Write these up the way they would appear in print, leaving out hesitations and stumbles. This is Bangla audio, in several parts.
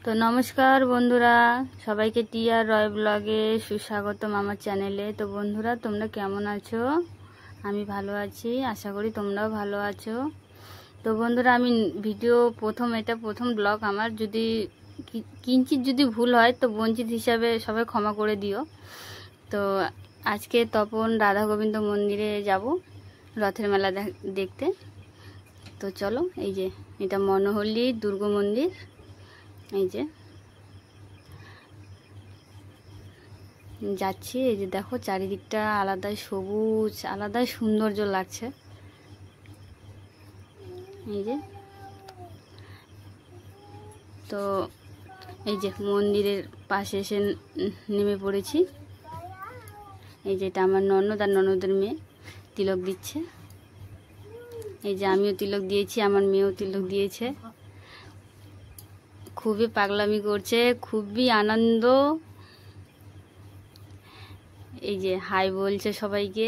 তো নমস্কার বন্ধুরা, সবাইকে টিআর রয় ব্লগে সুস্বাগতম আমার চ্যানেলে। তো বন্ধুরা, তোমরা কেমন আছো? আমি ভালো আছি, আশা করি তোমরাও ভালো আছো। তো বন্ধুরা, আমি এটা প্রথম ব্লগ আমার। যদি কিঞ্চিত যদি ভুল হয় তো বঞ্চিত হিসাবে সবাই ক্ষমা করে দিও। তো আজকে তপন রাধা গোবিন্দ মন্দিরে যাব রথের মেলা দেখতে। তো চলো, এই যে এটা মনোহল্লি দুর্গা মন্দির। এই যে যাচ্ছি, এই যে দেখো চারিদিকটা আলাদাই সবুজ, আলাদাই সৌন্দর্য লাগছে। এই যে তো এই যে মন্দিরের পাশে এসে নেমে পড়েছি। এই যে এটা আমার ননদ আর ননদের মেয়ে তিলক দিচ্ছে। এই যে আমিও তিলক দিয়েছি, আমার মেয়েও তিলক দিয়েছে। খুবই পাগলামি করছে, খুবই আনন্দ। এই যে হাই বলছে সবাইকে,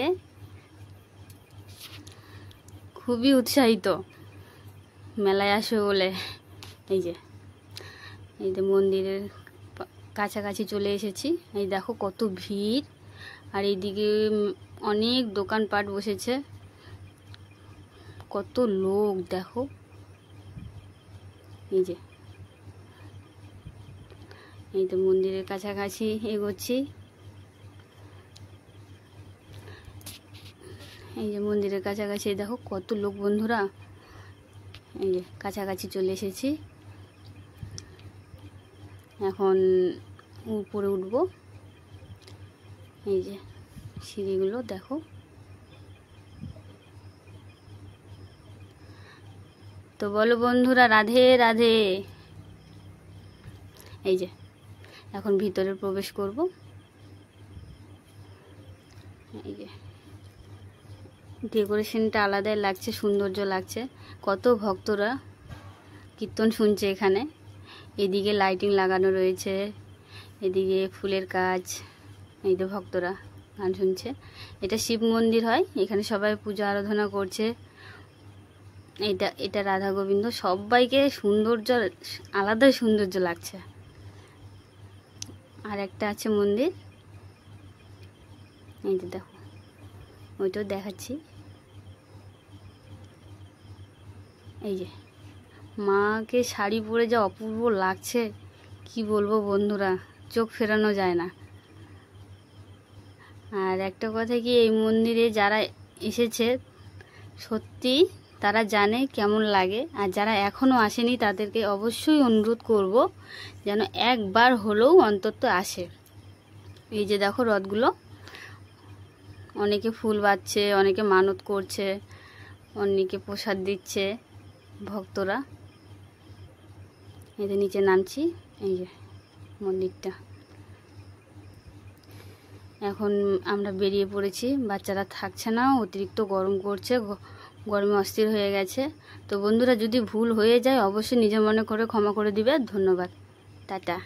খুবই উৎসাহিত মেলায় আসবে বলে। এই যে মন্দিরের কাছাকাছি চলে এসেছি। এই দেখো কত ভিড়, আর এইদিকে অনেক দোকানপাট বসেছে, কত লোক দেখো। এই তো মন্দিরের কাছাকাছি এগোচ্ছি। এই যে মন্দিরের কাছাকাছি দেখো কত লোক বন্ধুরা। এই যে কাছাকাছি চলে এসেছি, এখন উপরে উঠবো। এই যে সিঁড়িগুলো দেখো। তো বলো বন্ধুরা, রাধে রাধে। এই যে এখন ভিতরে প্রবেশ করব। এই যে ডেকোরেশনটা আলাদাই লাগছে, সৌন্দর্য লাগছে। কত ভক্তরা কীর্তন শুনছে এখানে। এদিকে লাইটিং লাগানো রয়েছে, এদিকে ফুলের কাজ। এই যে ভক্তরা গান শুনছে। এটা শিব মন্দির হয়, এখানে সবাই পূজা আরাধনা করছে। এটা রাধা গোবিন্দ, সবাইকে সৌন্দর্য, আলাদাই সৌন্দর্য লাগছে। আর একটা আছে মন্দির, এই যে দেখো, ওইটাও দেখাচ্ছি। এই যে মাকে শাড়ি পরে যা অপূর্ব লাগছে, কি বলবো বন্ধুরা, চোখ ফেরানো যায় না। আর একটা কথা কি, এই মন্দিরে যারা এসেছে সত্যি তারা জানে কেমন লাগে। আর যারা এখনও আসেনি তাদেরকে অবশ্যই অনুরোধ করব যেন একবার হলেও অন্তত আসে। এই যে দেখো রথগুলো, অনেকে ফুল বাঁধছে, অনেকে মানত করছে, অনেকে প্রসাদ দিচ্ছে ভক্তরা। এই যে নিচে নামছি। এই যে মন্দিরটা, এখন আমরা বেরিয়ে পড়েছি। বাচ্চারা থাকছে না, অতিরিক্ত গরম করছে, গরমে অস্থির হয়ে গেছে। তো বন্ধুরা, যদি ভুল হয়ে যায় অবশ্যই নিজের মনে করে ক্ষমা করে দিবে। ধন্যবাদ, টাটা।